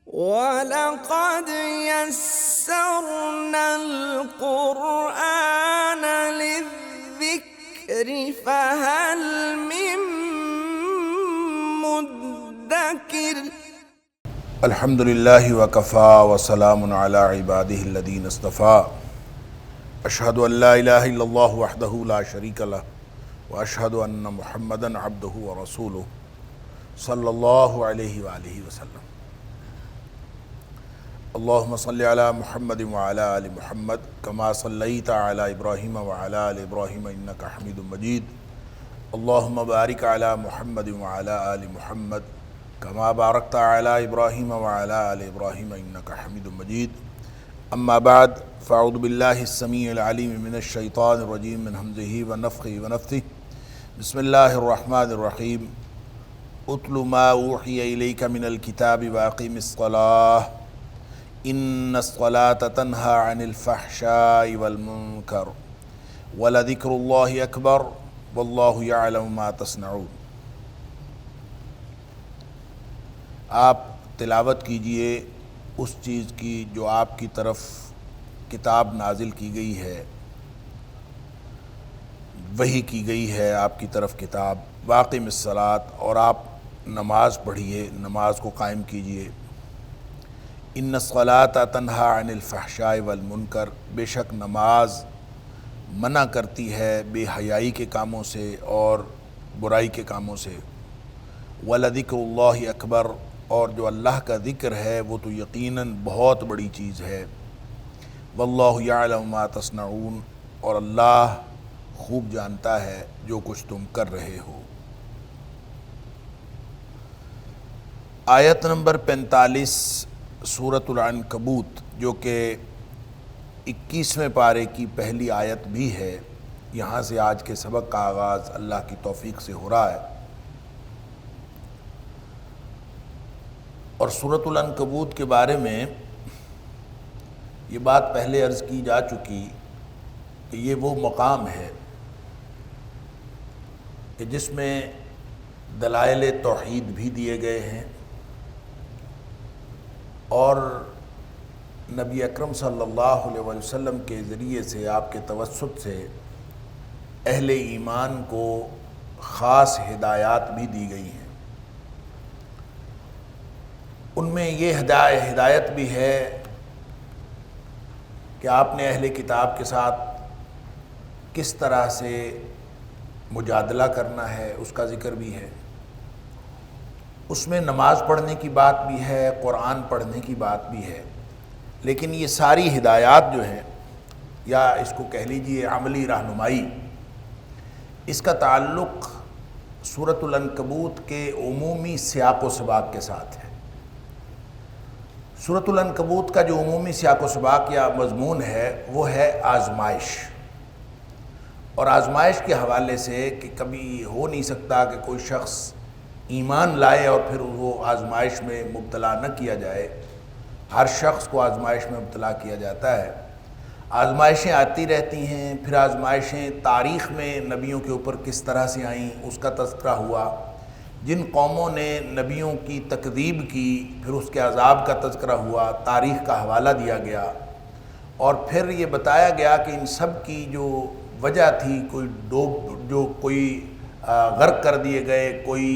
وَلَقَدْ يَسَّرْنَا الْقُرْآنَ لِلذِّكْرِ فَهَلْ مِن مُّدَّكِرٍ۔ الحمد للہ وکفا وسلام علی عبادہ الذین اصطفیٰ، اشہد ان لا الہ الا اللہ وحدہ لا شریک لہ واشہد ان محمدا عبدہ ورسولہ صلی اللہ علیہ وآلہ وسلم۔ اللہم صلی علی محمد وعلی آل محمد کما صلیت علی ابراہیم وعلی آل ابراہیم انک حمید مجید۔ اللہم بارک علی محمد وعلی آل محمد کما بارکت علی ابراہیم وعلی آل ابراہیم انک حمید مجید۔ اما بعد فاعوذ باللہ السمیع العلیم من الشیطان الرجیم من ہمزہ ونفخہ ونفثہ۔ بسم اللہ الرحمن الرحیم۔ اتل ما اوحی الیک من الکتاب واقم الصلاۃ ان الصلاۃ تنہی عن الفحشاء والمنکر ولذکر اللہ اکبر واللہ یعلم ما تصنعون۔ آپ تلاوت کیجئے اس چیز کی جو آپ کی طرف کتاب نازل کی گئی ہے، وحی کی گئی ہے آپ کی طرف کتاب، واقم الصلاۃ، اور آپ نماز پڑھیے، نماز کو قائم کیجئے۔ ان الصلاۃ تنہی عن الفحشاء والمنکر، بے شک نماز منع کرتی ہے بے حیائی کے کاموں سے اور برائی کے کاموں سے۔ وَلَذِكْرُ اللَّهِ اکبر، اور جو اللہ کا ذکر ہے وہ تو یقیناً بہت بڑی چیز ہے۔ وَاللَّهُ يَعْلَمُ مَا تَصْنَعُونَ، اور اللہ خوب جانتا ہے جو کچھ تم کر رہے ہو۔ آیت نمبر 45 سورۃ العنکبوت، جو کہ 21ویں پارے کی پہلی آیت بھی ہے، یہاں سے آج کے سبق کا آغاز اللہ کی توفیق سے ہو رہا ہے۔ اور سورۃ العنکبوت کے بارے میں یہ بات پہلے عرض کی جا چکی کہ یہ وہ مقام ہے کہ جس میں دلائل توحید بھی دیے گئے ہیں، اور نبی اکرم صلی اللہ علیہ وسلم کے ذریعے سے، آپ کے توسط سے اہل ایمان کو خاص ہدایات بھی دی گئی ہیں۔ ان میں یہ ہدایت بھی ہے کہ آپ نے اہل کتاب کے ساتھ کس طرح سے مجادلہ کرنا ہے، اس کا ذکر بھی ہے۔ اس میں نماز پڑھنے کی بات بھی ہے، قرآن پڑھنے کی بات بھی ہے، لیکن یہ ساری ہدایات جو ہیں، یا اس کو کہہ لیجئے عملی رہنمائی، اس کا تعلق سورۃ العنکبوت کے عمومی سیاق و سباق کے ساتھ ہے۔ سورۃ العنکبوت کا جو عمومی سیاق و سباق یا مضمون ہے وہ ہے آزمائش، اور آزمائش کے حوالے سے کہ کبھی ہو نہیں سکتا کہ کوئی شخص ایمان لائے اور پھر وہ آزمائش میں مبتلا نہ کیا جائے۔ ہر شخص کو آزمائش میں مبتلا کیا جاتا ہے۔ آزمائشیں آتی رہتی ہیں، پھر آزمائشیں تاریخ میں نبیوں کے اوپر کس طرح سے آئیں اس کا تذکرہ ہوا، جن قوموں نے نبیوں کی تکذیب کی پھر اس کے عذاب کا تذکرہ ہوا، تاریخ کا حوالہ دیا گیا، اور پھر یہ بتایا گیا کہ ان سب کی جو وجہ تھی، کوئی غرق کر دیے گئے، کوئی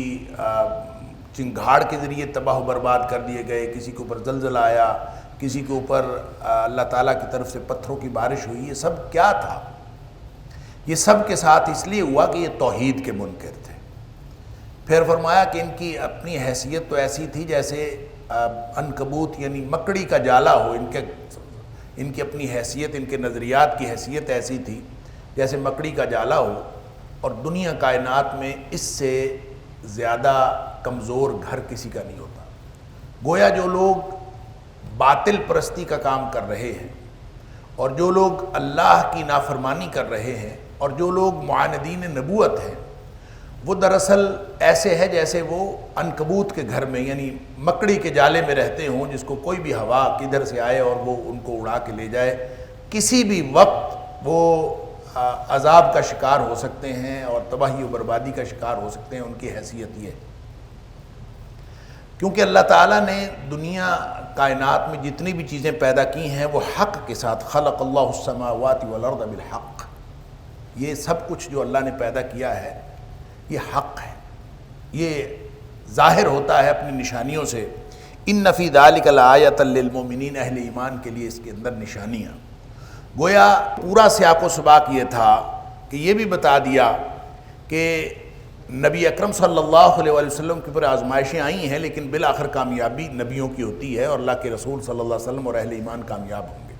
چنگھاڑ کے ذریعے تباہ و برباد کر دیے گئے، کسی کے اوپر زلزلہ آیا، کسی کے اوپر اللہ تعالیٰ کی طرف سے پتھروں کی بارش ہوئی۔ یہ سب کیا تھا؟ یہ سب کے ساتھ اس لیے ہوا کہ یہ توحید کے منکر تھے۔ پھر فرمایا کہ ان کی اپنی حیثیت تو ایسی تھی جیسے عنکبوت یعنی مکڑی کا جالا ہو، ان کی اپنی حیثیت، ان کے نظریات کی حیثیت ایسی تھی جیسے مکڑی کا جالا ہو، اور دنیا کائنات میں اس سے زیادہ کمزور گھر کسی کا نہیں ہوتا۔ گویا جو لوگ باطل پرستی کا کام کر رہے ہیں، اور جو لوگ اللہ کی نافرمانی کر رہے ہیں، اور جو لوگ معاندین نبوت ہیں، وہ دراصل ایسے ہے جیسے وہ عنکبوت کے گھر میں یعنی مکڑی کے جالے میں رہتے ہوں، جس کو کوئی بھی ہوا کدھر سے آئے اور وہ ان کو اڑا کے لے جائے۔ کسی بھی وقت وہ عذاب کا شکار ہو سکتے ہیں اور تباہی و بربادی کا شکار ہو سکتے ہیں۔ ان کی حیثیت یہ ہے کیونکہ اللہ تعالیٰ نے دنیا کائنات میں جتنی بھی چیزیں پیدا کی ہیں وہ حق کے ساتھ، خلق اللہ السماوات والارض بالحق، یہ سب کچھ جو اللہ نے پیدا کیا ہے یہ حق ہے، یہ ظاہر ہوتا ہے اپنی نشانیوں سے۔ ان فی ذلک لآیۃ للمؤمنین، اہل ایمان کے لیے اس کے اندر نشانیاں۔ گویا پورا سیاق و سباق یہ تھا کہ یہ بھی بتا دیا کہ نبی اکرم صلی اللہ علیہ وسلم کے اوپر آزمائشیں آئی ہیں، لیکن بالآخر کامیابی نبیوں کی ہوتی ہے اور اللہ کے رسول صلی اللہ علیہ وسلم اور اہل ایمان کامیاب ہوں گے۔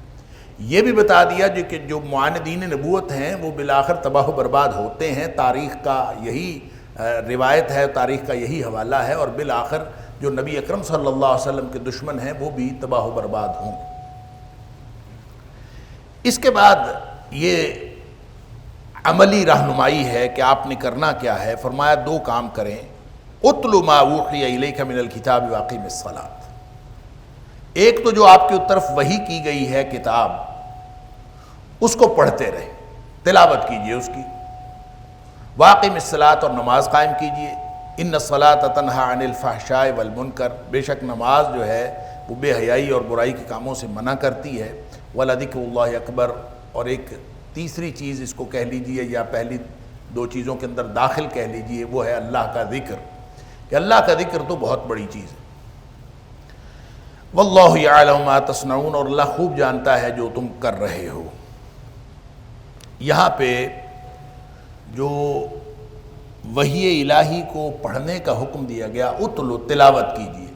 یہ بھی بتا دیا کہ جو معاندین نبوت ہیں وہ بالآخر تباہ و برباد ہوتے ہیں، تاریخ کا یہی روایت ہے، تاریخ کا یہی حوالہ ہے، اور بالآخر جو نبی اکرم صلی اللہ علیہ وسلم کے دشمن ہیں وہ بھی تباہ و برباد ہوں گے۔ اس کے بعد یہ عملی رہنمائی ہے کہ آپ نے کرنا کیا ہے۔ فرمایا دو کام کریں، اتل ما اوحی الیک من الکتاب واقیم الصلاۃ، ایک تو جو آپ کی طرف وحی کی گئی ہے کتاب اس کو پڑھتے رہے، تلاوت کیجئے اس کی، واقیم الصلاۃ، اور نماز قائم کیجئے، ان الصلاۃ تنہی عن الفحشاء والمنکر، بے شک نماز جو ہے وہ بے حیائی اور برائی کے کاموں سے منع کرتی ہے، ولذکر اللہ اکبر، اور ایک تیسری چیز اس کو کہہ لیجئے یا پہلی دو چیزوں کے اندر داخل کہہ لیجئے، وہ ہے اللہ کا ذکر، کہ اللہ کا ذکر تو بہت بڑی چیز ہے۔ واللہ یعلم ما تصنعون، اور اللہ خوب جانتا ہے جو تم کر رہے ہو۔ یہاں پہ جو وحی الہی کو پڑھنے کا حکم دیا گیا، اتلو، تلاوت کیجئے،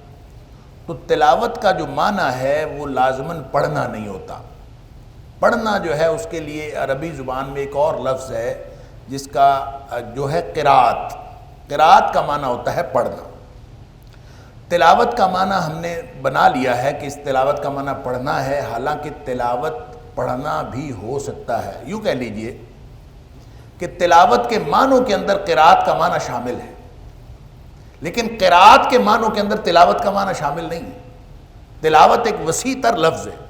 تو تلاوت کا جو معنی ہے وہ لازماً پڑھنا نہیں ہوتا۔ پڑھنا جو ہے اس کے لیے عربی زبان میں ایک اور لفظ ہے جس کا جو ہے قرات، قرات کا معنی ہوتا ہے پڑھنا۔ تلاوت کا معنی ہم نے بنا لیا ہے کہ اس تلاوت کا معنی پڑھنا ہے، حالانکہ تلاوت پڑھنا بھی ہو سکتا ہے۔ یوں کہہ لیجئے کہ تلاوت کے معنوں کے اندر قرات کا معنی شامل ہے، لیکن قرات کے معنوں کے اندر تلاوت کا معنی شامل نہیں ہے۔ تلاوت ایک وسیع تر لفظ ہے۔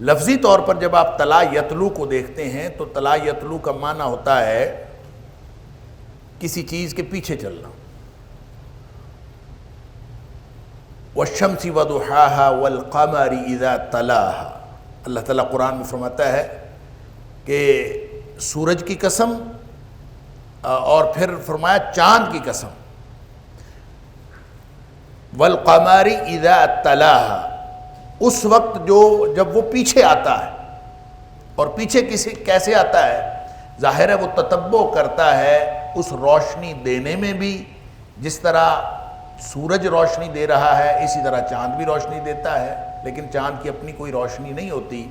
لفظی طور پر جب آپ تلا یتلو کو دیکھتے ہیں تو تلا یتلو کا معنی ہوتا ہے کسی چیز کے پیچھے چلنا۔ والشمس وضحاها والقمر اذا تلاها، اللہ تعالیٰ قرآن میں فرماتا ہے کہ سورج کی قسم، اور پھر فرمایا چاند کی قسم، والقمر اذا تلاها، اس وقت جب وہ پیچھے آتا ہے، اور پیچھے کیسے آتا ہے؟ ظاہر ہے وہ تتبع کرتا ہے اس روشنی دینے میں بھی، جس طرح سورج روشنی دے رہا ہے اسی طرح چاند بھی روشنی دیتا ہے، لیکن چاند کی اپنی کوئی روشنی نہیں ہوتی،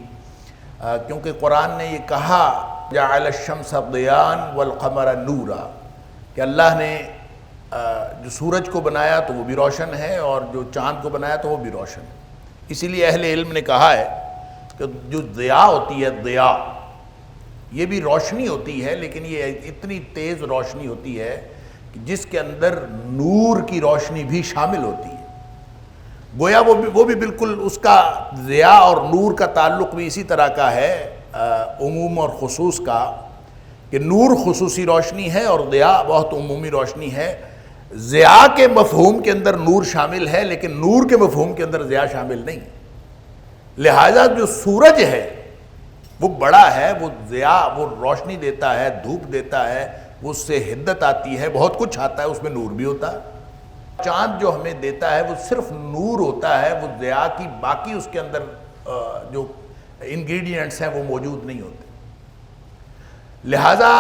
کیونکہ قرآن نے یہ کہا جعل الشمس ضیاء والقمر نورا، کہ اللہ نے جو سورج کو بنایا تو وہ بھی روشن ہے، اور جو چاند کو بنایا تو وہ بھی روشن ہے۔ اسی لیے اہل علم نے کہا ہے کہ جو ضیاء ہوتی ہے، ضیاء یہ بھی روشنی ہوتی ہے، لیکن یہ اتنی تیز روشنی ہوتی ہے کہ جس کے اندر نور کی روشنی بھی شامل ہوتی ہے۔ گویا وہ بھی بالکل اس کا ضیاء اور نور کا تعلق بھی اسی طرح کا ہے، عموم اور خصوص کا، کہ نور خصوصی روشنی ہے اور ضیاء بہت عمومی روشنی ہے۔ ضیاء کے مفہوم کے اندر نور شامل ہے، لیکن نور کے مفہوم کے اندر ضیاء شامل نہیں۔ لہذا جو سورج ہے وہ بڑا ہے، وہ ضیاء، وہ روشنی دیتا ہے، دھوپ دیتا ہے، اس سے حدت آتی ہے، بہت کچھ آتا ہے، اس میں نور بھی ہوتا ہے۔ چاند جو ہمیں دیتا ہے وہ صرف نور ہوتا ہے، وہ ضیاء کی باقی اس کے اندر جو انگریڈینٹس ہیں وہ موجود نہیں ہوتے۔ لہذا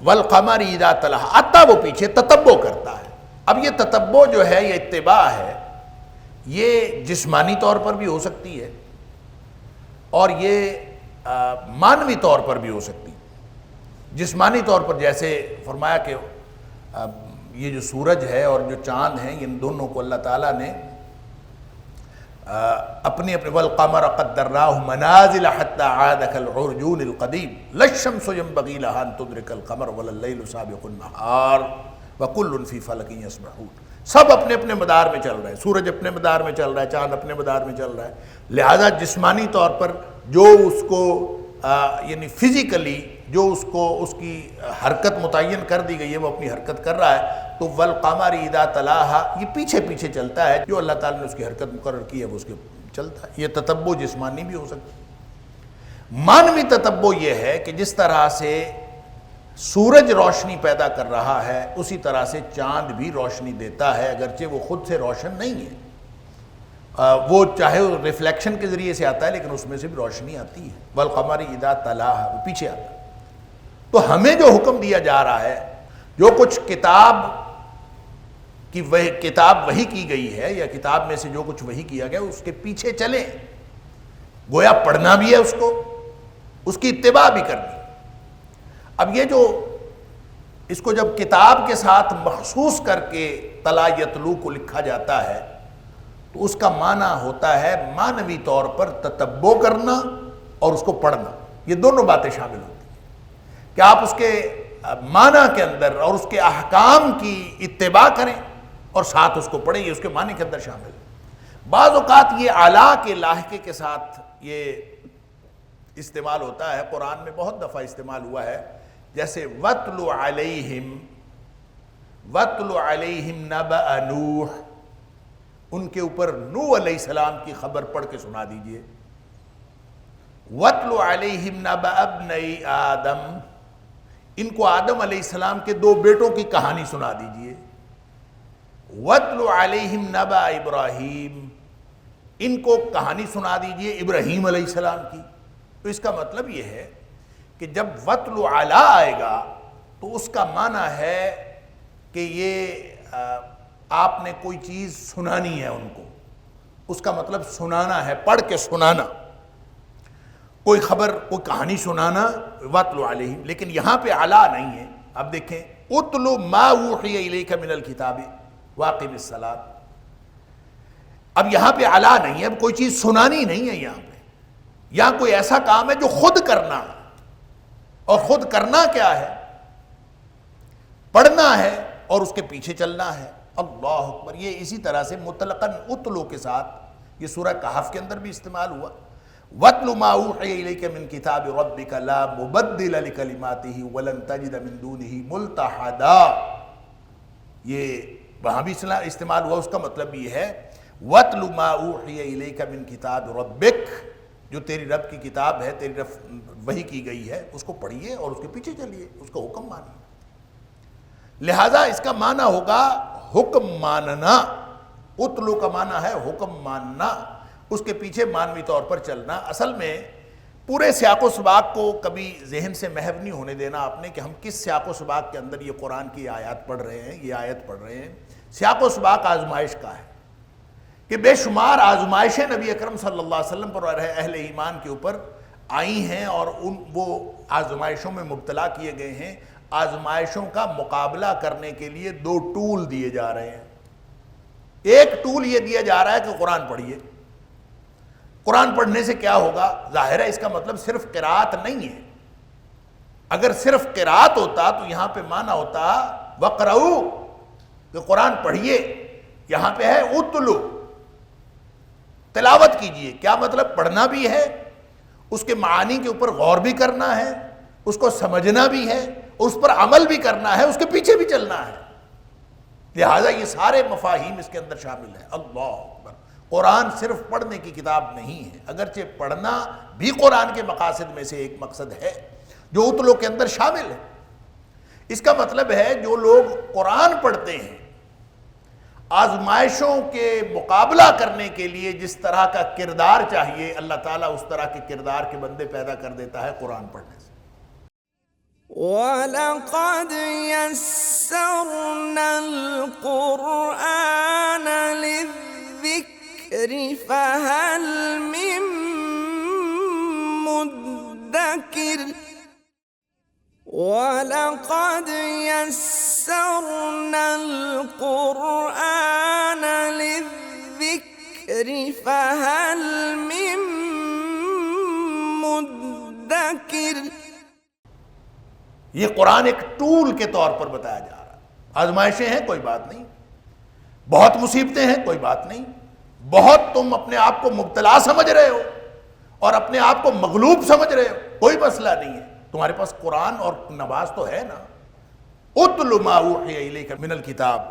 والقمر اذا تلاها، آتا وہ پیچھے تتبع کرتا ہے۔ اب یہ تتبع جو ہے، یہ اتباع ہے، یہ جسمانی طور پر بھی ہو سکتی ہے اور یہ معنوی طور پر بھی ہو سکتی ہے۔ جسمانی طور پر جیسے فرمایا کہ یہ جو سورج ہے اور جو چاند ہیں، ان دونوں کو اللہ تعالیٰ نے اپنے والقمر قدرناہ منازل حتی عاد کالعرجون القدیم لا الشمس ينبغي لها ان تدرك القمر ولا الليل سابق النهار وكل في فلك يسبحون، سب اپنے اپنے مدار میں چل رہے ہیں، سورج اپنے مدار میں چل رہا ہے، چاند اپنے مدار میں چل رہا ہے۔ لہذا جسمانی طور پر جو اس کو یعنی فزیکلی جو اس کو اس کی حرکت متعین کر دی گئی ہے وہ اپنی حرکت کر رہا ہے، تو والقمر اذا تلاہا یہ پیچھے پیچھے چلتا ہے، جو اللہ تعالیٰ نے اس کی حرکت مقرر کی ہے وہ اس کے چلتا ہے۔ یہ تتبع جسمانی بھی ہو سکتا ہے۔ مانوی تتبع یہ ہے کہ جس طرح سے سورج روشنی پیدا کر رہا ہے اسی طرح سے چاند بھی روشنی دیتا ہے، اگرچہ وہ خود سے روشن نہیں ہے، وہ چاہے ریفلیکشن کے ذریعے سے آتا ہے لیکن اس میں سے بھی روشنی آتی ہے۔ والقمر اذا تلاہا وہ پیچھے آتا ہے۔ تو ہمیں جو حکم دیا جا رہا ہے، جو کچھ کتاب وحی کی گئی ہے یا کتاب میں سے جو کچھ وحی کیا گیا اس کے پیچھے چلیں، گویا پڑھنا بھی ہے اس کو، اس کی اتباع بھی کرنی۔ اب یہ جو اس کو جب کتاب کے ساتھ مخصوص کر کے تلا یتلو کو لکھا جاتا ہے تو اس کا معنی ہوتا ہے معنوی طور پر تتبع کرنا اور اس کو پڑھنا، یہ دونوں باتیں شامل ہوتی ہیں کہ آپ اس کے معنی کے اندر اور اس کے احکام کی اتباع کریں اور ساتھ اس کو پڑھیں، یہ اس کے معنی کے اندر شامل ہے۔ بعض اوقات یہ اعلیٰ کے لاحقے کے ساتھ یہ استعمال ہوتا ہے، قرآن میں بہت دفعہ استعمال ہوا ہے، جیسے وَاتْلُ عَلَيْهِمْ نَبَأَ نُوحٍ، ان کے اوپر نوح علیہ السلام کی خبر پڑھ کے سنا دیجئے۔ وَاتْلُ عَلَيْهِمْ نَبَأَ ابْنَيْ آدم، ان کو آدم علیہ السلام کے دو بیٹوں کی کہانی سنا دیجئے۔ وَاتْلُ عَلَيْهِمْ نَبَأَ ابراہیم، ان کو کہانی سنا دیجئے ابراہیم علیہ السلام کی۔ تو اس کا مطلب یہ ہے کہ جب وَاتْلُ عَلَىٰ آئے گا تو اس کا معنی ہے کہ یہ آپ نے کوئی چیز سنانی ہے ان کو، اس کا مطلب سنانا ہے، پڑھ کے سنانا، کوئی خبر کوئی کہانی سنانا، وَاتْلُ عَلَيْهِمْ۔ لیکن یہاں پہ عَلَىٰ نہیں ہے۔ اب دیکھیں اُتْلُ مَا أُوحِيَ إِلَيْكَ مِنَ الْكِتَابِ وَأَقِمِ الصَّلَاةَ، اب یہاں پہ عَلَىٰ نہیں ہے، اب کوئی چیز سنانی نہیں ہے یہاں پہ، یہاں کوئی ایسا کام ہے جو خود کرنا ہے، اور خود کرنا کیا ہے؟ پڑھنا ہے اور اس کے پیچھے چلنا ہے۔ اللہ اکبر۔ یہ اسی طرح سے مطلقاً اتلو کے ساتھ یہ سورہ کہف کے اندر بھی استعمال ہوا۔ وَاتْلُ مَا أُوحِيَ إِلَيْكَ مِنْ كِتَابِ رَبِّكَ لَا مُبَدِّلَ لِكَلِمَاتِهِ وَلَن تَجِدَ مِن دُونِهِ مُلْتَحَدًا، یہ وہاں بھی استعمال ہوا۔ اس کا مطلب یہ ہے وَاتْلُ مَا أُوحِيَ إِلَيْكَ مِنْ كِتَابِ رَبِّكَ، جو تیری رب کی کتاب ہے، تیری رب وحی کی گئی ہے، اس کو پڑھیے اور اس کے پیچھے چلیے، اس کا حکم مانیے۔ لہذا اس کا معنی ہوگا حکم ماننا۔ اتلو کا معنی ہے حکم ماننا، اس کے پیچھے مانوی طور پر چلنا۔ اصل میں پورے سیاق و سباق کو کبھی ذہن سے محو نہیں ہونے دینا آپ نے کہ ہم کس سیاق و سباق کے اندر یہ قرآن کی آیات پڑھ رہے ہیں، یہ آیت پڑھ رہے ہیں۔ سیاق و سباق آزمائش کا ہے کہ بے شمار آزمائشیں نبی اکرم صلی اللہ علیہ وسلم پر اور اہل ایمان کے اوپر آئی ہیں اور وہ آزمائشوں میں مبتلا کیے گئے ہیں۔ آزمائشوں کا مقابلہ کرنے کے لیے دو ٹول دیے جا رہے ہیں۔ ایک ٹول یہ دیا جا رہا ہے کہ قرآن پڑھیے۔ قرآن پڑھنے سے کیا ہوگا؟ ظاہر ہے اس کا مطلب صرف قرات نہیں ہے۔ اگر صرف قرات ہوتا تو یہاں پہ معنی ہوتا وَقْرَؤُوا، کہ قرآن پڑھیے۔ یہاں پہ ہے اتلو، تلاوت کیجئے۔ کیا مطلب؟ پڑھنا بھی ہے، اس کے معانی کے اوپر غور بھی کرنا ہے، اس کو سمجھنا بھی ہے، اس پر عمل بھی کرنا ہے، اس کے پیچھے بھی چلنا ہے۔ لہٰذا یہ سارے مفاہیم اس کے اندر شامل ہیں۔ اللہ اکبر۔ قرآن صرف پڑھنے کی کتاب نہیں ہے، اگرچہ پڑھنا بھی قرآن کے مقاصد میں سے ایک مقصد ہے جو اتلو کے اندر شامل ہے۔ اس کا مطلب ہے جو لوگ قرآن پڑھتے ہیں، آزمائشوں کے مقابلہ کرنے کے لیے جس طرح کا کردار چاہیے، اللہ تعالیٰ اس طرح کے کردار کے بندے پیدا کر دیتا ہے قرآن پڑھنے سے۔ وَلَقَدْ يَسَّرْنَا الْقُرْآنَ لِلذِّكْرِ فَهَلْ مِن مُدَّكِرٍ وَلَقَدْ يَسَّرْنَا الْقُرْآنَ لِلذِّكْرِ فَهَلْ مِن مُدَّكِرٍ۔ یہ قرآن ایک ٹول کے طور پر بتایا جا رہا ہے۔ آزمائشیں ہیں، کوئی بات نہیں، بہت مصیبتیں ہیں، کوئی بات نہیں، بہت تم اپنے آپ کو مبتلا سمجھ رہے ہو اور اپنے آپ کو مغلوب سمجھ رہے ہو، کوئی مسئلہ نہیں ہے، تمہارے پاس قرآن اور نماز تو ہے نا۔ اتل ما اوحی الیک من الکتاب،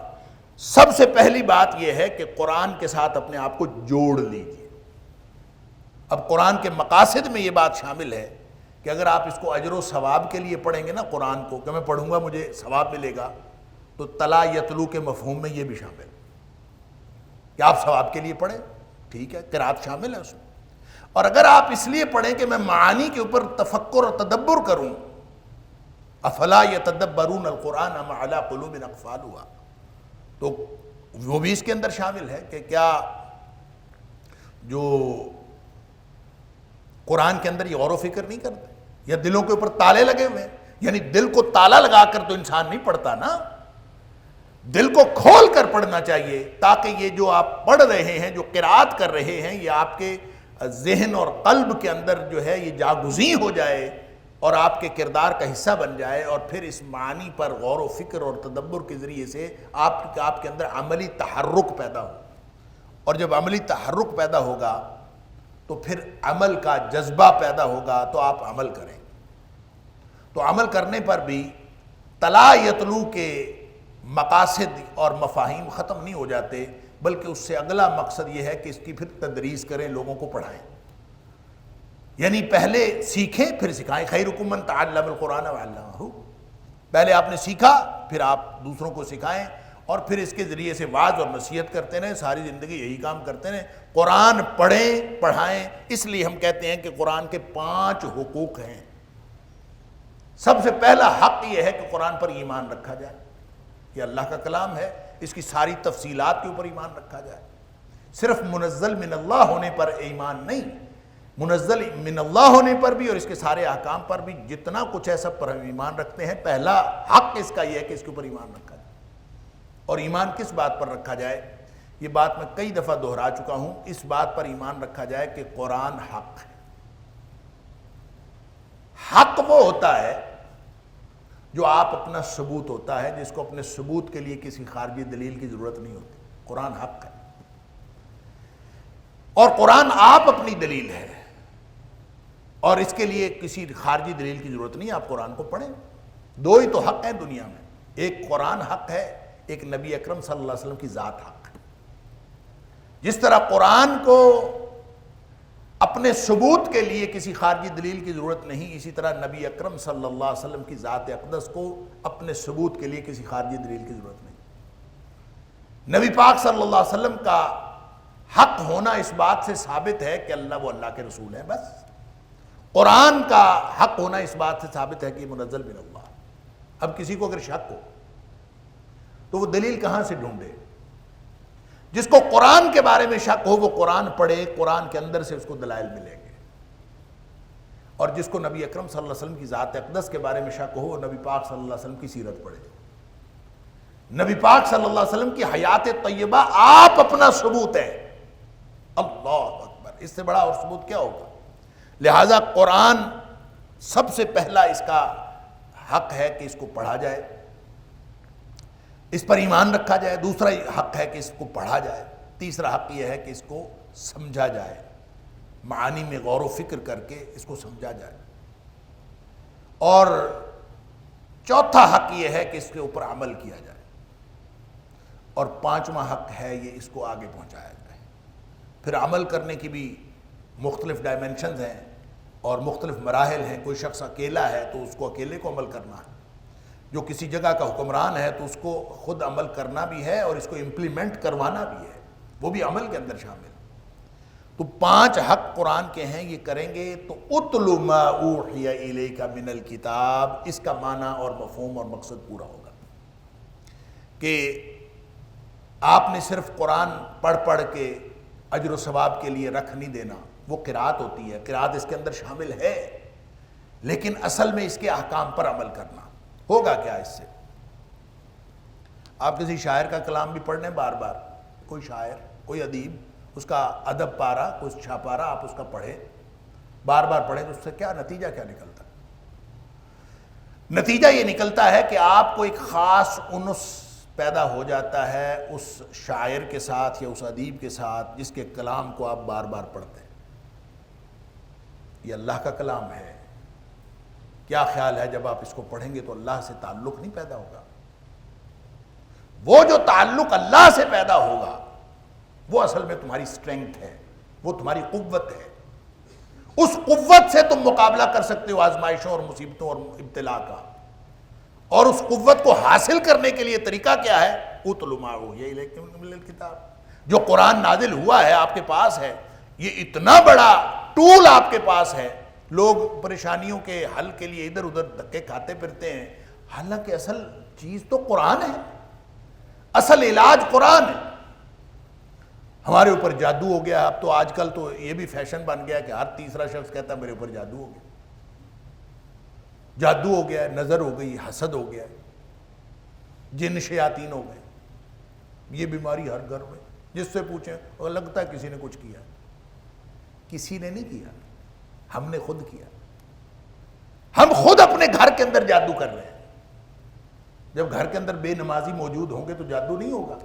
سب سے پہلی بات یہ ہے کہ قرآن کے ساتھ اپنے آپ کو جوڑ لیجیے۔ اب قرآن کے مقاصد میں یہ بات شامل ہے کہ اگر آپ اس کو اجر و ثواب کے لیے پڑھیں گے نا قرآن کو، کہ میں پڑھوں گا مجھے ثواب ملے گا، تو تلا یتلو کے مفہوم میں یہ بھی شامل ہے کہ آپ ثواب کے لیے پڑھیں، ٹھیک ہے، قرات شامل ہے اس میں۔ اور اگر آپ اس لیے پڑھیں کہ میں معانی کے اوپر تفکر اور تدبر کروں، افلا یتدبرون القرآن ام علی قلوب اقفالها، تو وہ بھی اس کے اندر شامل ہے کہ کیا جو قرآن کے اندر یہ غور و فکر نہیں کرتے، یا دلوں کے اوپر تالے لگے ہوئے ہیں؟ یعنی دل کو تالا لگا کر تو انسان نہیں پڑھتا نا، دل کو کھول کر پڑھنا چاہیے، تاکہ یہ جو آپ پڑھ رہے ہیں، جو قرات کر رہے ہیں، یہ آپ کے ذہن اور قلب کے اندر جو ہے یہ جاگزیں ہو جائے اور آپ کے کردار کا حصہ بن جائے، اور پھر اس معنی پر غور و فکر اور تدبر کے ذریعے سے آپ کے اندر عملی تحرک پیدا ہو، اور جب عملی تحرک پیدا ہوگا تو پھر عمل کا جذبہ پیدا ہوگا، تو آپ عمل کریں۔ تو عمل کرنے پر بھی تلا یتلو کے مقاصد اور مفاہیم ختم نہیں ہو جاتے، بلکہ اس سے اگلا مقصد یہ ہے کہ اس کی پھر تدریس کریں، لوگوں کو پڑھائیں، یعنی پہلے سیکھیں پھر سکھائیں۔ خیرکم من تعلم القرآن وعلمہ، پہلے آپ نے سیکھا پھر آپ دوسروں کو سکھائیں، اور پھر اس کے ذریعے سے وعظ اور نصیحت کرتے رہیں، ساری زندگی یہی کام کرتے رہیں، قرآن پڑھیں پڑھائیں۔ اس لیے ہم کہتے ہیں کہ قرآن کے 5 حقوق ہیں۔ سب سے پہلا حق یہ ہے کہ قرآن پر ایمان رکھا جائے، یہ اللہ کا کلام ہے، اس کی ساری تفصیلات کے اوپر ایمان رکھا جائے۔ صرف منزل من اللہ ہونے پر ایمان نہیں، منزل من اللہ ہونے پر بھی اور اس کے سارے احکام پر بھی جتنا کچھ ہے سب پر ہم ایمان رکھتے ہیں۔ پہلا حق اس کا یہ ہے کہ اس کے اوپر ایمان رکھا جائے۔ اور ایمان کس بات پر رکھا جائے؟ یہ بات میں کئی دفعہ دہرا چکا ہوں، اس بات پر ایمان رکھا جائے کہ قرآن حق ہے۔ حق وہ ہوتا ہے جو آپ اپنا ثبوت ہوتا ہے، جس کو اپنے ثبوت کے لیے کسی خارجی دلیل کی ضرورت نہیں ہوتی۔ قرآن حق ہے، اور قرآن آپ اپنی دلیل ہے، اور اس کے لیے کسی خارجی دلیل کی ضرورت نہیں، آپ قرآن کو پڑھیں۔ 2 ہی تو حق ہیں دنیا میں، ایک قرآن حق ہے، ایک نبی اکرم صلی اللہ علیہ وسلم کی ذات حق ہے۔ جس طرح قرآن کو اپنے ثبوت کے لیے کسی خارجی دلیل کی ضرورت نہیں، اسی طرح نبی اکرم صلی اللہ علیہ وسلم کی ذات اقدس کو اپنے ثبوت کے لیے کسی خارجی دلیل کی ضرورت نہیں۔ نبی پاک صلی اللہ علیہ وسلم کا حق ہونا اس بات سے ثابت ہے کہ وہ اللہ کے رسول ہیں، بس۔ قرآن کا حق ہونا اس بات سے ثابت ہے کہ یہ منزل من اللہ۔ اب کسی کو اگر شک ہو تو وہ دلیل کہاں سے ڈھونڈے؟ جس کو قرآن کے بارے میں شک ہو وہ قرآن پڑھے، قرآن کے اندر سے اس کو دلائل ملیں گے، اور جس کو نبی اکرم صلی اللہ علیہ وسلم کی ذات اقدس کے بارے میں شک ہو وہ نبی پاک صلی اللہ علیہ وسلم کی سیرت پڑھے۔ نبی پاک صلی اللہ علیہ وسلم کی حیات طیبہ آپ اپنا ثبوت ہے۔ اللہ اکبر، اس سے بڑا اور ثبوت کیا ہوگا؟ لہذا قرآن سب سے پہلا اس کا حق ہے کہ اس کو پڑھا جائے، اس پر ایمان رکھا جائے۔ دوسرا حق ہے کہ اس کو پڑھا جائے۔ تیسرا حق یہ ہے کہ اس کو سمجھا جائے، معانی میں غور و فکر کر کے اس کو سمجھا جائے۔ اور چوتھا حق یہ ہے کہ اس کے اوپر عمل کیا جائے۔ اور 5واں حق ہے یہ اس کو آگے پہنچایا جائے۔ پھر عمل کرنے کی بھی مختلف ڈائمنشنز ہیں اور مختلف مراحل ہیں۔ کوئی شخص اکیلا ہے تو اس کو اکیلے کو عمل کرنا ہے، جو کسی جگہ کا حکمران ہے تو اس کو خود عمل کرنا بھی ہے اور اس کو امپلیمنٹ کروانا بھی ہے، وہ بھی عمل کے اندر شامل ہے۔ تو 5 حق قرآن کے ہیں، یہ کریں گے تو اتل ما اوحی الیک من الکتاب، اس کا معنی اور مفہوم اور مقصد پورا ہوگا کہ آپ نے صرف قرآن پڑھ پڑھ کے اجر و ثواب کے لیے رکھ نہیں دینا، وہ قرات ہوتی ہے، قرات اس کے اندر شامل ہے، لیکن اصل میں اس کے احکام پر عمل کرنا ہوگا۔ کیا اس سے آپ کسی شاعر کا کلام بھی پڑھ لیں بار بار، کوئی شاعر کوئی ادیب، اس کا ادب پارا کوئی چھاپارا آپ اس کا پڑھیں، بار بار پڑھیں، تو اس سے کیا نتیجہ کیا نکلتا ہے؟ نتیجہ یہ نکلتا ہے کہ آپ کو ایک خاص انس پیدا ہو جاتا ہے اس شاعر کے ساتھ یا اس ادیب کے ساتھ جس کے کلام کو آپ بار بار پڑھتے ہیں۔ یہ اللہ کا کلام ہے، کیا خیال ہے جب آپ اس کو پڑھیں گے تو اللہ سے تعلق نہیں پیدا ہوگا؟ وہ جو تعلق اللہ سے پیدا ہوگا وہ اصل میں تمہاری اسٹرینگتھ ہے، وہ تمہاری قوت ہے. اس قوت سے تم مقابلہ کر سکتے ہو آزمائشوں اور مصیبتوں اور ابتلا کا. اور اس قوت کو حاصل کرنے کے لیے طریقہ کیا ہے؟ اتل ما اوحی الیک من الکتاب. جو قرآن نازل ہوا ہے آپ کے پاس ہے، یہ اتنا بڑا ٹول آپ کے پاس ہے. لوگ پریشانیوں کے حل کے لیے ادھر ادھر دھکے کھاتے پھرتے ہیں، حالانکہ اصل چیز تو قرآن ہے، اصل علاج قرآن ہے. ہمارے اوپر جادو ہو گیا. اب تو آج کل تو یہ بھی فیشن بن گیا کہ ہر تیسرا شخص کہتا ہے میرے اوپر جادو ہو گیا. جادو ہو گیا، نظر ہو گئی، حسد ہو گیا، جن شیاطین ہو گئے. یہ بیماری ہر گھر میں، جس سے پوچھیں اور لگتا ہے کسی نے کچھ کیا. کسی نے نہیں کیا، ہم نے خود کیا. ہم خود اپنے گھر کے اندر جادو کر رہے ہیں. جب گھر کے اندر بے نمازی موجود ہوں گے تو جادو نہیں ہوگا.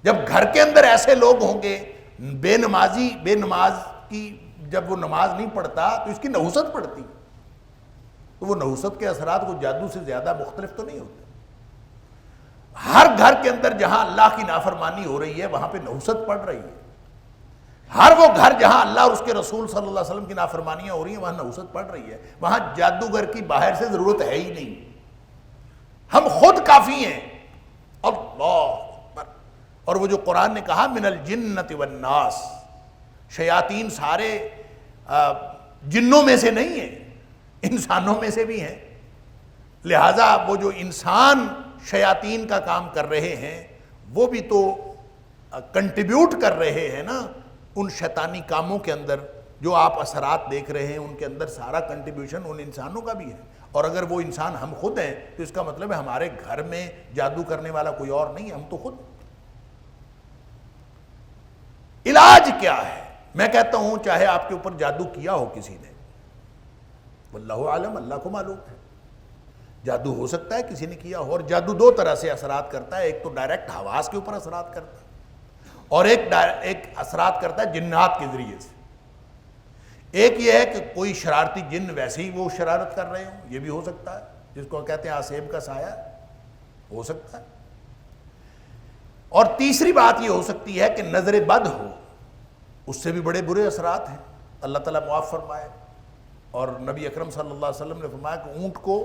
جب گھر کے اندر ایسے لوگ ہوں گے بے نماز کی، جب وہ نماز نہیں پڑھتا تو اس کی نحوست پڑتی، تو وہ نحوست کے اثرات کو جادو سے زیادہ مختلف تو نہیں ہوتے. ہر گھر کے اندر جہاں اللہ کی نافرمانی ہو رہی ہے وہاں پہ نحوست پڑ رہی ہے. ہر وہ گھر جہاں اللہ اور اس کے رسول صلی اللہ علیہ وسلم کی نافرمانیاں ہو رہی ہیں وہاں نحوست پڑ رہی ہے. وہاں جادوگر کی باہر سے ضرورت ہے ہی نہیں، ہم خود کافی ہیں. اللہ اکبر. اور وہ جو قرآن نے کہا من الجنۃ والناس، شیاطین سارے جنوں میں سے نہیں ہیں، انسانوں میں سے بھی ہیں. لہٰذا وہ جو انسان شیاطین کا کام کر رہے ہیں وہ بھی تو کنٹریبیوٹ کر رہے ہیں نا ان شیطانی کاموں کے اندر. جو آپ اثرات دیکھ رہے ہیں ان کے اندر سارا کنٹریبیوشن ان انسانوں کا بھی ہے. اور اگر وہ انسان ہم خود ہیں تو اس کا مطلب ہے ہمارے گھر میں جادو کرنے والا کوئی اور نہیں، ہم تو خود. علاج کیا ہے؟ میں کہتا ہوں چاہے آپ کے اوپر جادو کیا ہو کسی نے، واللہ عالم، اللہ کو معلوم ہے. جادو ہو سکتا ہے کسی نے کیا ہو. اور جادو دو طرح سے اثرات کرتا ہے. ایک تو ڈائریکٹ حواس کے اوپر اثرات کرتا ہے، اور ایک اثرات کرتا ہے جنات کے ذریعے سے. ایک یہ ہے کہ کوئی شرارتی جن ویسے ہی وہ شرارت کر رہے ہوں، یہ بھی ہو سکتا ہے، جس کو کہتے ہیں آسیب کا سایہ، ہو سکتا ہے. اور تیسری بات یہ ہو سکتی ہے کہ نظر بد ہو، اس سے بھی بڑے برے اثرات ہیں. اللہ تعالیٰ معاف فرمائے. اور نبی اکرم صلی اللہ علیہ وسلم نے فرمایا کہ اونٹ کو،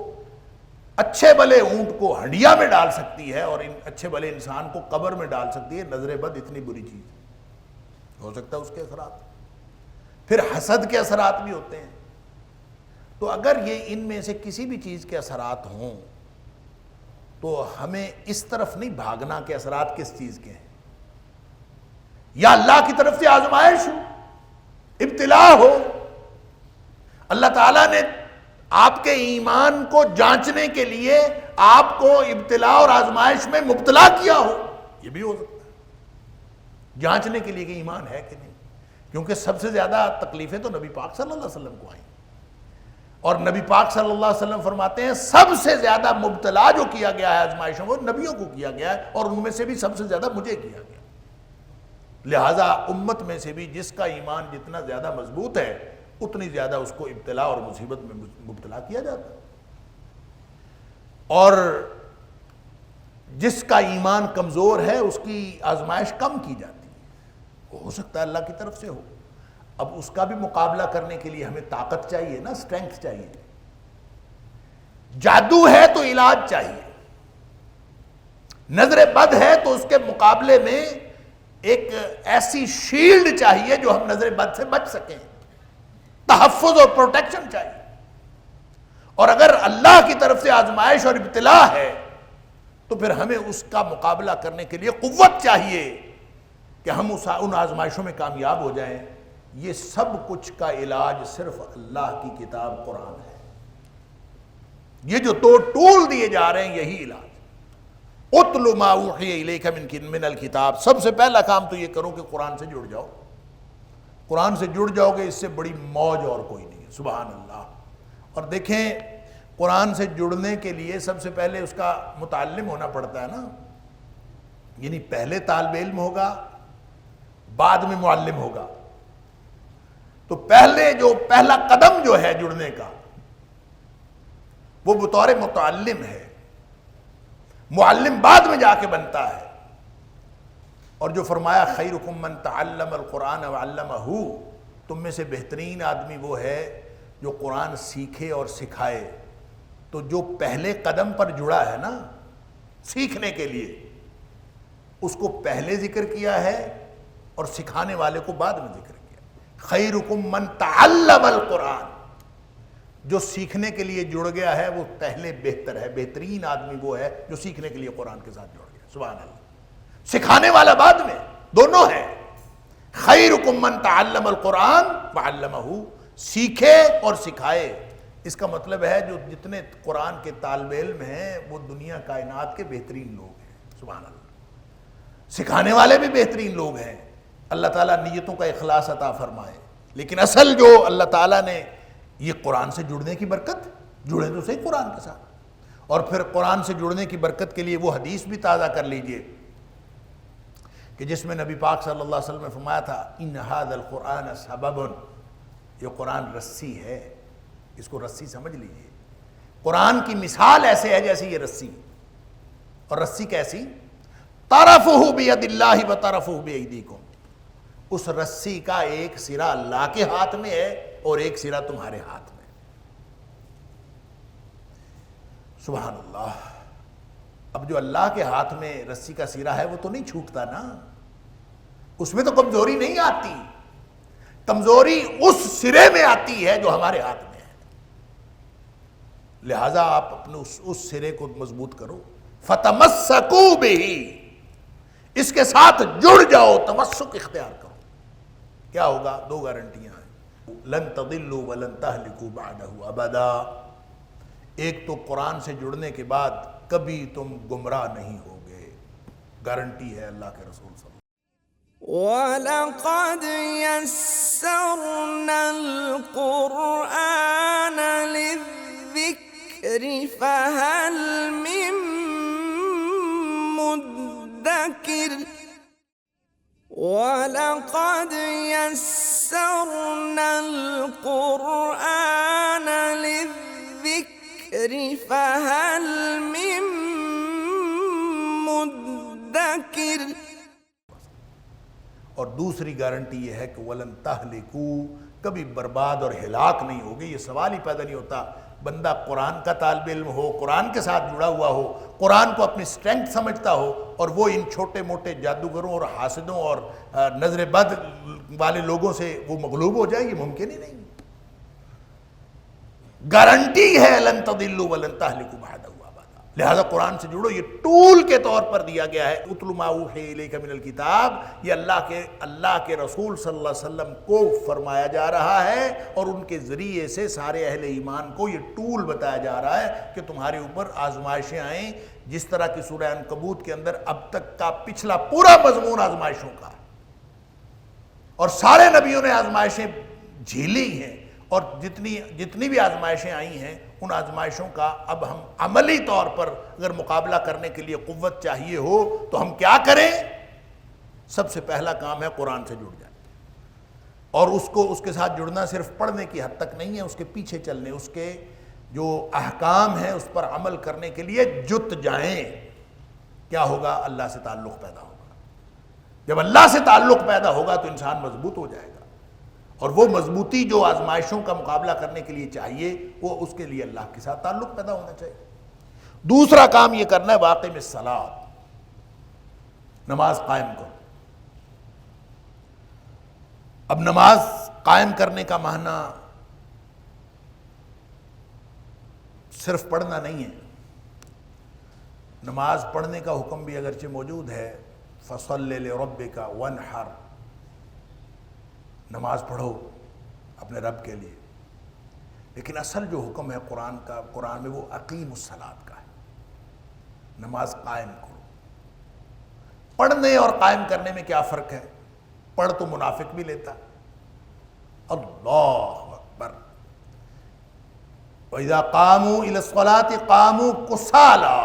اچھے بھلے اونٹ کو ہنڈیا میں ڈال سکتی ہے اور اچھے بھلے انسان کو قبر میں ڈال سکتی ہے. نظر بد اتنی بری چیز ہو سکتا ہے اس کے اثرات. پھر حسد کے اثرات بھی ہوتے ہیں. تو اگر یہ ان میں سے کسی بھی چیز کے اثرات ہوں تو ہمیں اس طرف نہیں بھاگنا کہ اثرات کس چیز کے ہیں. یا اللہ کی طرف سے آزمائش ہو، ابتلا ہو، اللہ تعالیٰ نے آپ کے ایمان کو جانچنے کے لیے آپ کو ابتلا اور آزمائش میں مبتلا کیا ہو، یہ بھی ہو سکتا ہے. جانچنے کے لیے کہ ایمان ہے کہ نہیں. کیونکہ سب سے زیادہ تکلیفیں تو نبی پاک صلی اللہ علیہ وسلم کو آئیں، اور نبی پاک صلی اللہ علیہ وسلم فرماتے ہیں سب سے زیادہ مبتلا جو کیا گیا ہے آزمائشوں وہ نبیوں کو کیا گیا ہے، اور ان میں سے بھی سب سے زیادہ مجھے کیا گیا. لہٰذا امت میں سے بھی جس کا ایمان جتنا زیادہ مضبوط ہے اتنی زیادہ اس کو ابتلا اور مصیبت میں مبتلا کیا جاتا ہے. اور جس کا ایمان کمزور ہے اس کی آزمائش کم کی جاتی ہے. ہو سکتا ہے اللہ کی طرف سے ہو. اب اس کا بھی مقابلہ کرنے کے لیے ہمیں طاقت چاہیے نا، اسٹرینگتھ چاہیے. جادو ہے تو علاج چاہیے، نظر بد ہے تو اس کے مقابلے میں ایک ایسی شیلڈ چاہیے جو ہم نظر بد سے بچ سکیں. تحفظ اور پروٹیکشن چاہیے. اور اگر اللہ کی طرف سے آزمائش اور ابتلا ہے تو پھر ہمیں اس کا مقابلہ کرنے کے لیے قوت چاہیے کہ ہم ان آزمائشوں میں کامیاب ہو جائیں. یہ سب کچھ کا علاج صرف اللہ کی کتاب قرآن ہے. یہ جو دو ٹول دیے جا رہے ہیں یہی علاج. اتل ما اوحی الیک من الکتاب. سب سے پہلا کام تو یہ کرو کہ قرآن سے جڑ جاؤ. قرآن سے جڑ جاؤ گے، اس سے بڑی موج اور کوئی نہیں ہے. سبحان اللہ. اور دیکھیں قرآن سے جڑنے کے لیے سب سے پہلے اس کا متعلم ہونا پڑتا ہے نا. یعنی پہلے طالب علم ہوگا، بعد میں معلم ہوگا. تو پہلا قدم جو ہے جڑنے کا وہ بطور متعلم ہے. معلم بعد میں جا کے بنتا ہے۔ اور جو فرمایا خیرکم من تعلم القرآن وعلمہ، تم میں سے بہترین آدمی وہ ہے جو قرآن سیکھے اور سکھائے۔ تو جو پہلے قدم پر جڑا ہے نا سیکھنے کے لیے، اس کو پہلے ذکر کیا ہے اور سکھانے والے کو بعد میں ذکر کیا۔ خیرکم من تعلم القرآن، جو سیکھنے کے لیے جڑ گیا ہے وہ پہلے بہتر ہے، بہترین آدمی وہ ہے جو سیکھنے کے لیے قرآن کے ساتھ جڑ گیا۔ سبحان اللہ۔ سکھانے والا بعد میں، دونوں ہیں۔ خیرکم من تعلم القرآن وعلمہ، سیکھے اور سکھائے۔ اس کا مطلب ہے جو جتنے قرآن کے طالب علم ہیں وہ دنیا کائنات کے بہترین لوگ ہیں۔ سبحان اللہ۔ سکھانے والے بھی بہترین لوگ ہیں۔ اللہ تعالیٰ نیتوں کا اخلاص عطا فرمائے۔ لیکن اصل جو اللہ تعالیٰ نے یہ قرآن سے جڑنے کی برکت، جڑے تو صحیح قرآن کے ساتھ، اور پھر قرآن سے جڑنے کی برکت کے لیے وہ حدیث بھی تازہ کر لیجئے کہ جس میں نبی پاک صلی اللہ علیہ وسلم نے فرمایا تھا ان ھذا القرآن سبب، یہ قرآن رسی ہے، اس کو رسی سمجھ لیجئے۔ قرآن کی مثال ایسے ہے جیسے یہ رسی، اور رسی کیسی؟ طرفہ بید اللہ و طرفہ بایدیکم، اس رسی کا ایک سرا اللہ کے ہاتھ میں ہے اور ایک سرا تمہارے ہاتھ میں۔ سبحان اللہ۔ اب جو اللہ کے ہاتھ میں رسی کا سرا ہے وہ تو نہیں چھوٹتا نا، اس میں تو کمزوری نہیں آتی، کمزوری اس سرے میں آتی ہے جو ہمارے ہاتھ میں ہے۔ لہٰذا آپ اپنے اس سرے کو مضبوط کرو۔ فتمسکوا بہ، اس کے ساتھ جڑ جاؤ، تمسک اختیار کرو۔ کیا ہوگا؟ دو گارنٹیاں ہیں، لن تضلوا ولن تہلکوا بعدہ ابدا۔ ایک تو قرآن سے جڑنے کے بعد کبھی تم گمراہ نہیں ہوگے، گارنٹی ہے اللہ کے رسول صلی اللہ علیہ وسلم۔ وَلَقَدْ يَسَّرْنَا الْقُرْآنَ لِلذِّكْرِ فَهَلْ مِن مُّدَّكِرٍ وَلَقَدْ يَسَّرْنَا الْقُرْآنَ لِلذِّكْرِ فَهَلْ مِن مُّدَّكِرٍ۔ اور دوسری گارنٹی یہ ہے کہ وَلَن تَہْلِكُوا، کبھی برباد اور ہلاک نہیں ہوگے۔ یہ سوال ہی پیدا نہیں ہوتا بندہ قرآن کا طالب علم ہو، قرآن کے ساتھ جڑا ہوا ہو، قرآن کو اپنی سٹرینگتھ سمجھتا ہو، اور وہ ان چھوٹے موٹے جادوگروں اور حاسدوں اور نظر بد والے لوگوں سے وہ مغلوب ہو جائے، یہ ممکن ہی نہیں۔ گارنٹی ہے لن تضلوا ولن تہلکوا بعدہ ابدا۔ لہذا قرآن سے جڑو، یہ ٹول کے طور پر دیا گیا ہے۔ اتل ما اوحی الیک من الکتاب، یہ اللہ کے رسول صلی اللہ علیہ وسلم کو فرمایا جا رہا ہے، اور ان کے ذریعے سے سارے اہل ایمان کو یہ ٹول بتایا جا رہا ہے کہ تمہارے اوپر آزمائشیں آئیں، جس طرح کی سورہ عنکبوت کے اندر اب تک کا پچھلا پورا مضمون آزمائشوں کا، اور سارے نبیوں نے آزمائشیں جھیلی ہیں، اور جتنی بھی آزمائشیں آئی ہیں ان آزمائشوں کا اب ہم عملی طور پر اگر مقابلہ کرنے کے لیے قوت چاہیے ہو تو ہم کیا کریں؟ سب سے پہلا کام ہے قرآن سے جڑ جائیں، اور اس کے ساتھ جڑنا صرف پڑھنے کی حد تک نہیں ہے، اس کے پیچھے چلنے، اس کے جو احکام ہیں اس پر عمل کرنے کے لیے جت جائیں۔ کیا ہوگا؟ اللہ سے تعلق پیدا ہوگا۔ جب اللہ سے تعلق پیدا ہوگا تو انسان مضبوط ہو جائے گا، اور وہ مضبوطی جو آزمائشوں کا مقابلہ کرنے کے لیے چاہیے وہ اس کے لیے اللہ کے ساتھ تعلق پیدا ہونا چاہیے۔ دوسرا کام یہ کرنا ہے واقم الصلاۃ، نماز قائم کرو۔ اب نماز قائم کرنے کا معنی صرف پڑھنا نہیں ہے، نماز پڑھنے کا حکم بھی اگرچہ موجود ہے، فصل لربک وانحر، نماز پڑھو اپنے رب کے لیے، لیکن اصل جو حکم ہے قرآن میں وہ اقیم الصلاۃ کا ہے، نماز قائم کرو۔ پڑھنے اور قائم کرنے میں کیا فرق ہے؟ پڑھ تو منافق بھی لیتا، اللہ اکبر، وَإِذَا قَامُوا إِلَى الصَّلَاةِ قَامُوا كُسَالَىٰ،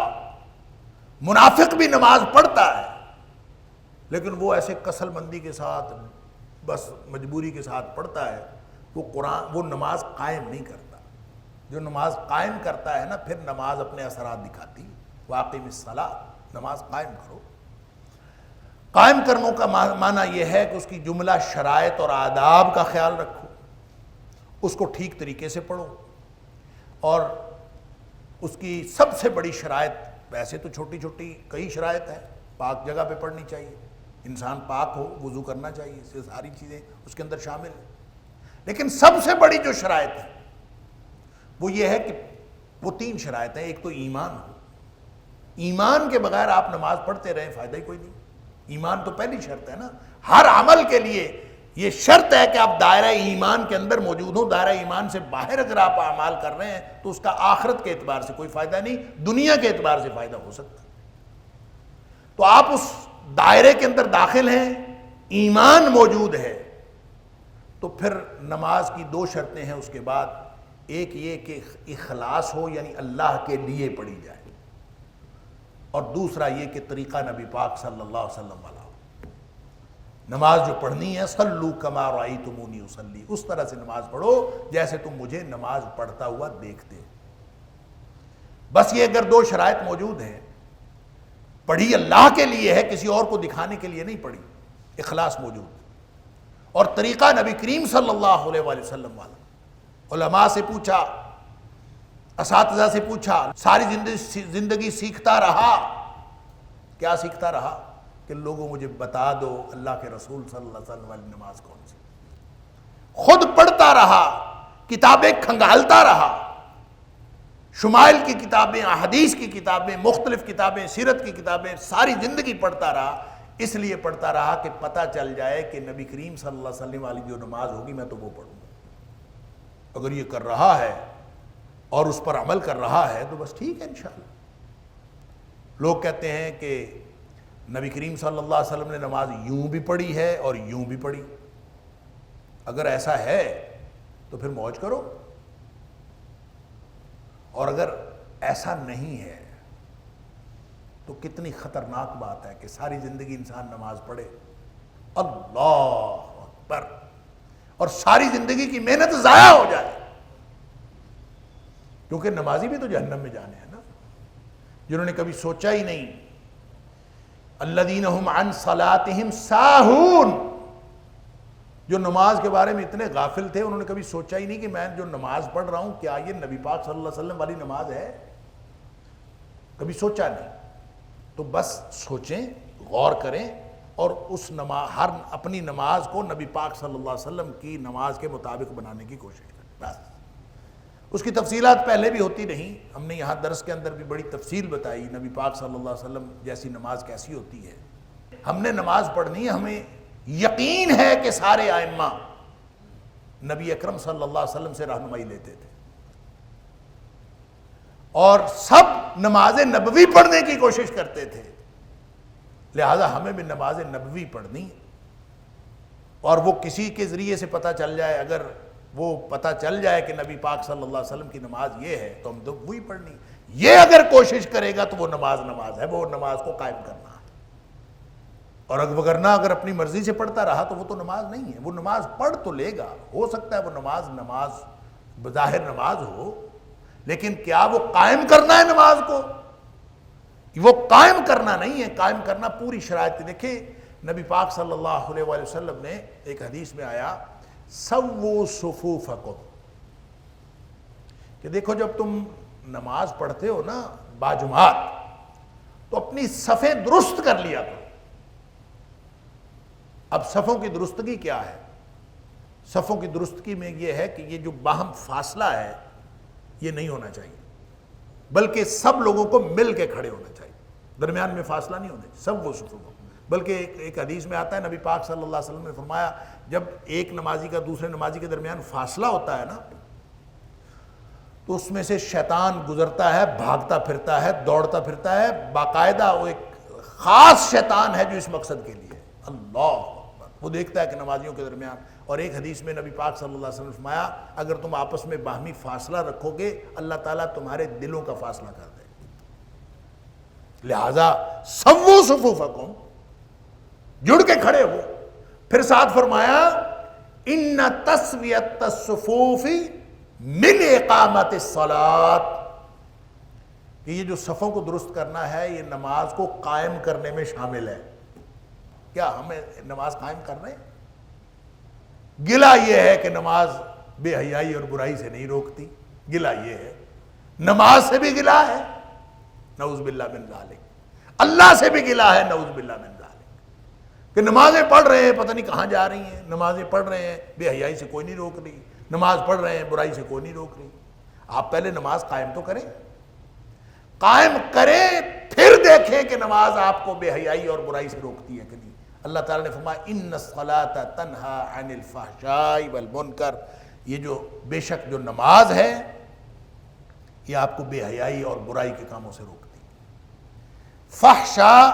منافق بھی نماز پڑھتا ہے لیکن وہ ایسے کسل مندی کے ساتھ، بس مجبوری کے ساتھ پڑھتا ہے، وہ نماز قائم نہیں کرتا۔ جو نماز قائم کرتا ہے نا، پھر نماز اپنے اثرات دکھاتی ہے۔ واقم الصلاۃ، نماز قائم کرو۔ قائم کرنے کا معنی یہ ہے کہ اس کی جملہ شرائط اور آداب کا خیال رکھو، اس کو ٹھیک طریقے سے پڑھو، اور اس کی سب سے بڑی شرائط، ویسے تو چھوٹی چھوٹی کئی شرائط ہیں، پاک جگہ پہ پڑھنی چاہیے، انسان پاک ہو، وضو کرنا چاہیے، اس سے ساری چیزیں اس کے اندر شامل ہیں، لیکن سب سے بڑی جو شرائط ہے وہ یہ ہے کہ وہ 3 شرائط ہیں۔ ایک تو ایمان ہو، ایمان کے بغیر آپ نماز پڑھتے رہیں فائدہ ہی کوئی نہیں۔ ایمان تو پہلی شرط ہے نا، ہر عمل کے لیے یہ شرط ہے کہ آپ دائرہ ایمان کے اندر موجود ہوں۔ دائرہ ایمان سے باہر اگر آپ اعمال کر رہے ہیں تو اس کا آخرت کے اعتبار سے کوئی فائدہ نہیں، دنیا کے اعتبار سے فائدہ ہو سکتا ہے۔ تو آپ اس دائرے کے اندر داخل ہیں، ایمان موجود ہے، تو پھر نماز کی 2 شرطیں ہیں اس کے بعد۔ ایک یہ کہ اخلاص ہو، یعنی اللہ کے لیے پڑھی جائے، اور دوسرا یہ کہ طریقہ نبی پاک صلی اللہ علیہ وسلم والا ہو۔ نماز جو پڑھنی ہے، صلو کما رأیتمونی اصلی، اس طرح سے نماز پڑھو جیسے تم مجھے نماز پڑھتا ہوا دیکھتے ہو۔ بس یہ اگر 2 شرائط موجود ہیں، پڑھی اللہ کے لیے ہے، کسی اور کو دکھانے کے لیے نہیں پڑھی، اخلاص موجود، اور طریقہ نبی کریم صلی اللہ علیہ وآلہ وسلم والا۔ علماء سے پوچھا، اساتذہ سے پوچھا، ساری زندگی سیکھتا رہا۔ کیا سیکھتا رہا؟ کہ لوگوں مجھے بتا دو اللہ کے رسول صلی اللہ علیہ وسلم والی نماز کون سی۔ خود پڑھتا رہا، کتابیں کھنگالتا رہا، شمائل کی کتابیں، احادیث کی کتابیں، مختلف کتابیں، سیرت کی کتابیں، ساری زندگی پڑھتا رہا۔ اس لیے پڑھتا رہا کہ پتہ چل جائے کہ نبی کریم صلی اللہ علیہ وسلم والی جو نماز ہوگی میں تو وہ پڑھوں گا۔ اگر یہ کر رہا ہے اور اس پر عمل کر رہا ہے تو بس ٹھیک ہے انشاءاللہ۔ لوگ کہتے ہیں کہ نبی کریم صلی اللہ علیہ وسلم نے نماز یوں بھی پڑھی ہے اور یوں بھی پڑھی۔ اگر ایسا ہے تو پھر موج کرو، اور اگر ایسا نہیں ہے تو کتنی خطرناک بات ہے کہ ساری زندگی انسان نماز پڑھے، اللہ اکبر، اور ساری زندگی کی محنت ضائع ہو جائے، کیونکہ نمازی بھی تو جہنم میں جانے ہیں نا، جنہوں نے کبھی سوچا ہی نہیں۔ الذین هم عن صلاتهم ساہون، جو نماز کے بارے میں اتنے غافل تھے، انہوں نے کبھی سوچا ہی نہیں کہ میں جو نماز پڑھ رہا ہوں کیا یہ نبی پاک صلی اللہ علیہ وسلم والی نماز ہے؟ کبھی سوچا نہیں۔ تو بس سوچیں، غور کریں، اور اس ہر اپنی نماز کو نبی پاک صلی اللہ علیہ وسلم کی نماز کے مطابق بنانے کی کوشش کریں۔ بس اس کی تفصیلات پہلے بھی ہوتی رہیں، ہم نے یہاں درس کے اندر بھی بڑی تفصیل بتائی، نبی پاک صلی اللہ علیہ وسلم جیسی نماز کیسی ہوتی ہے۔ ہم نے نماز پڑھنی ہے، ہمیں یقین ہے کہ سارے ائمہ نبی اکرم صلی اللہ علیہ وسلم سے رہنمائی لیتے تھے، اور سب نماز نبوی پڑھنے کی کوشش کرتے تھے، لہذا ہمیں بھی نماز نبوی پڑھنی ہے۔ اور وہ کسی کے ذریعے سے پتہ چل جائے، اگر وہ پتہ چل جائے کہ نبی پاک صلی اللہ علیہ وسلم کی نماز یہ ہے تو ہم تو وہی پڑھنی، یہ اگر کوشش کرے گا تو وہ نماز ہے، وہ نماز کو قائم کرنا ہے۔ اور وگرنہ اگر اپنی مرضی سے پڑھتا رہا تو وہ تو نماز نہیں ہے۔ وہ نماز پڑھ تو لے گا، ہو سکتا ہے وہ نماز بظاہر نماز ہو، لیکن کیا وہ قائم کرنا ہے نماز کو؟ وہ قائم کرنا نہیں ہے، قائم کرنا پوری شرائط۔ دیکھیں نبی پاک صلی اللہ علیہ وآلہ وسلم نے ایک حدیث میں آیا، سووا صفوفکم، کہ دیکھو جب تم نماز پڑھتے ہو نا باجماعت تو اپنی صفیں درست کر لیا کرو۔ اب صفوں کی درستگی کیا ہے؟ صفوں کی درستگی میں یہ ہے کہ یہ جو باہم فاصلہ ہے یہ نہیں ہونا چاہیے، بلکہ سب لوگوں کو مل کے کھڑے ہونا چاہیے، درمیان میں فاصلہ نہیں ہونا چاہیے، سب وہ صفوں۔ بلکہ ایک حدیث میں آتا ہے نبی پاک صلی اللہ علیہ وسلم نے فرمایا، جب ایک نمازی کا دوسرے نمازی کے درمیان فاصلہ ہوتا ہے نا تو اس میں سے شیطان گزرتا ہے، بھاگتا پھرتا ہے، دوڑتا پھرتا ہے، باقاعدہ وہ ایک خاص شیطان ہے جو اس مقصد کے لیے، اللہ اکبر، وہ دیکھتا ہے کہ نمازیوں کے درمیان۔ اور ایک حدیث میں نبی پاک صلی اللہ علیہ وسلم نے فرمایا، اگر تم آپس میں باہمی فاصلہ رکھو گے اللہ تعالیٰ تمہارے دلوں کا فاصلہ کر دے گا، لہذا سووا صفوفکم، جڑ کے کھڑے ہو۔ پھر ساتھ فرمایا، ان تسویۃ الصفوف من اقامت الصلاۃ، کہ یہ جو صفوں کو درست کرنا ہے یہ نماز کو قائم کرنے میں شامل ہے. کیا ہمیں نماز قائم کر رہے ہیں؟ گلہ یہ ہے کہ نماز بے حیائی اور برائی سے نہیں روکتی. گلہ یہ ہے، نماز سے بھی گلہ ہے نعوذ باللہ من ذالک، اللہ سے بھی گلہ ہے نعوذ باللہ من ذالک، کہ نمازیں پڑھ رہے ہیں پتہ نہیں کہاں جا رہی ہیں، نمازیں پڑھ رہے ہیں بے حیائی سے کوئی نہیں روک رہی، نماز پڑھ رہے ہیں برائی سے کوئی نہیں روک رہی. آپ پہلے نماز قائم تو کریں، قائم کریں پھر دیکھیں کہ نماز آپ کو بے حیائی اور برائی سے روکتی ہے کہ نہیں. اللہ تعالیٰ نے فرمایا ان الصلاۃ تنہا عن الفحشاء والمنکر، یہ جو بے شک جو نماز ہے یہ آپ کو بے حیائی اور برائی کے کاموں سے روکتی ہے. فحشاء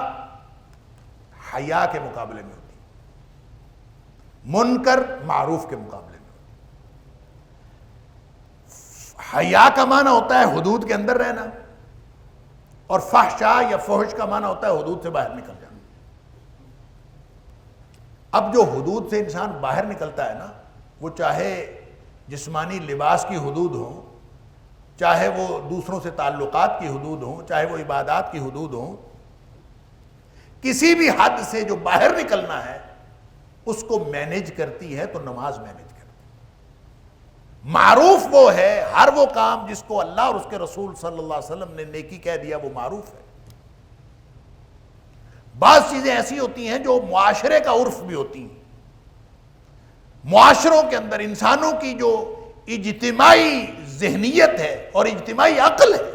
حیا کے مقابلے میں ہوتی ہے، منکر معروف کے مقابلے میں ہوتی ہے. حیا کا معنی ہوتا ہے حدود کے اندر رہنا، اور فحشاء یا فحش کا معنی ہوتا ہے حدود سے باہر نکل جانا. اب جو حدود سے انسان باہر نکلتا ہے نا، وہ چاہے جسمانی لباس کی حدود ہوں، چاہے وہ دوسروں سے تعلقات کی حدود ہوں، چاہے وہ عبادات کی حدود ہوں، کسی بھی حد سے جو باہر نکلنا ہے اس کو مینیج کرتی ہے تو نماز مینیج کرتی ہے. معروف وہ ہے، ہر وہ کام جس کو اللہ اور اس کے رسول صلی اللہ علیہ وسلم نے نیکی کہہ دیا وہ معروف ہے. بعض چیزیں ایسی ہوتی ہیں جو معاشرے کا عرف بھی ہوتی ہیں. معاشروں کے اندر انسانوں کی جو اجتماعی ذہنیت ہے اور اجتماعی عقل ہے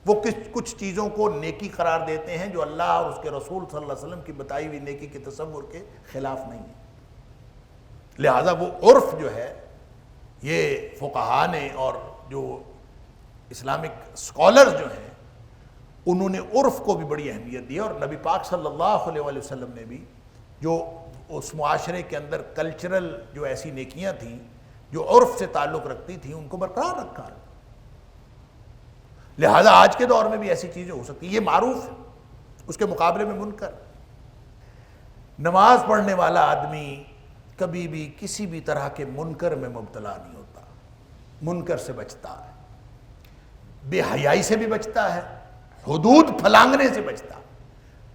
وہ کچھ چیزوں کو نیکی قرار دیتے ہیں جو اللہ اور اس کے رسول صلی اللہ علیہ وسلم کی بتائی ہوئی نیکی کے تصور کے خلاف نہیں ہے. لہذا وہ عرف جو ہے، یہ فقہاء نے اور جو اسلامک سکولرز جو ہیں انہوں نے عرف کو بھی بڑی اہمیت دی، اور نبی پاک صلی اللہ علیہ وآلہ وسلم نے بھی جو اس معاشرے کے اندر کلچرل جو ایسی نیکیاں تھیں جو عرف سے تعلق رکھتی تھیں ان کو برقرار رکھا ہے. لہذا آج کے دور میں بھی ایسی چیزیں ہو سکتی ہیں، یہ معروف ہے، اس کے مقابلے میں منکر. نماز پڑھنے والا آدمی کبھی بھی کسی بھی طرح کے منکر میں مبتلا نہیں ہوتا، منکر سے بچتا ہے، بے حیائی سے بھی بچتا ہے، حدود پھلانگنے سے بچتا.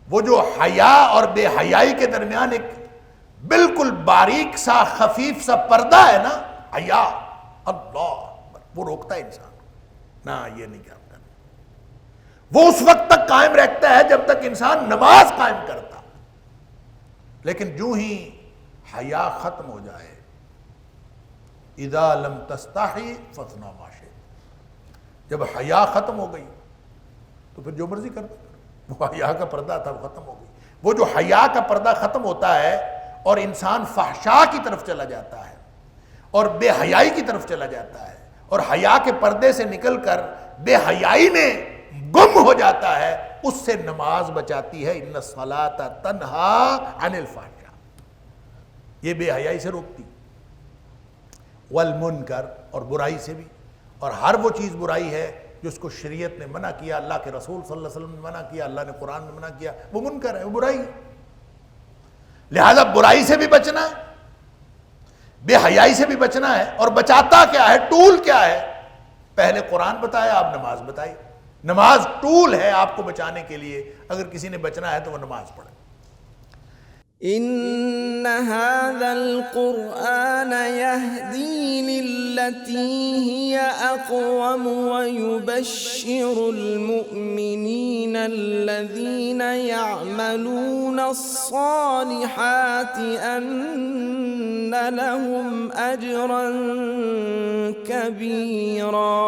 وہ جو حیا اور بے حیائی کے درمیان ایک بالکل باریک سا خفیف سا پردہ ہے نا، حیا، اللہ وہ روکتا ہے انسان نہ یہ نہیں کام کرنا. وہ اس وقت تک قائم رکھتا ہے جب تک انسان نماز قائم کرتا، لیکن جو ہی حیا ختم ہو جائے، اذا لم تستحی فاصنع ما شئت، جب حیا ختم ہو گئی تو پھر جو مرضی کرتا. وہ حیا کا پردہ تھا وہ ختم ہو گئی. وہ جو حیا کا پردہ ختم ہوتا ہے اور انسان فحشاء کی طرف چلا جاتا ہے اور بے حیائی کی طرف چلا جاتا ہے اور حیا کے پردے سے نکل کر بے حیائی میں گم ہو جاتا ہے، اس سے نماز بچاتی ہے. ان الصلاۃ تنہا عن الفحشاء، یہ بے حیائی سے روکتی، والمنکر اور برائی سے بھی. اور ہر وہ چیز برائی ہے جس کو شریعت نے منع کیا، اللہ کے رسول صلی اللہ علیہ وسلم نے منع کیا، اللہ نے قرآن میں منع کیا، وہ منکر ہے، وہ برائی ہے. لہذا برائی سے بھی بچنا ہے، بے حیائی سے بھی بچنا ہے. اور بچاتا کیا ہے، ٹول کیا ہے؟ پہلے قرآن بتایا، اب نماز بتائی. نماز ٹول ہے آپ کو بچانے کے لیے. اگر کسی نے بچنا ہے تو وہ نماز پڑھے. إن هذا القرآن يهدي للتي هي أقوم ويبشر المؤمنين الذين يعملون الصالحات أن لهم أجرا كبيرا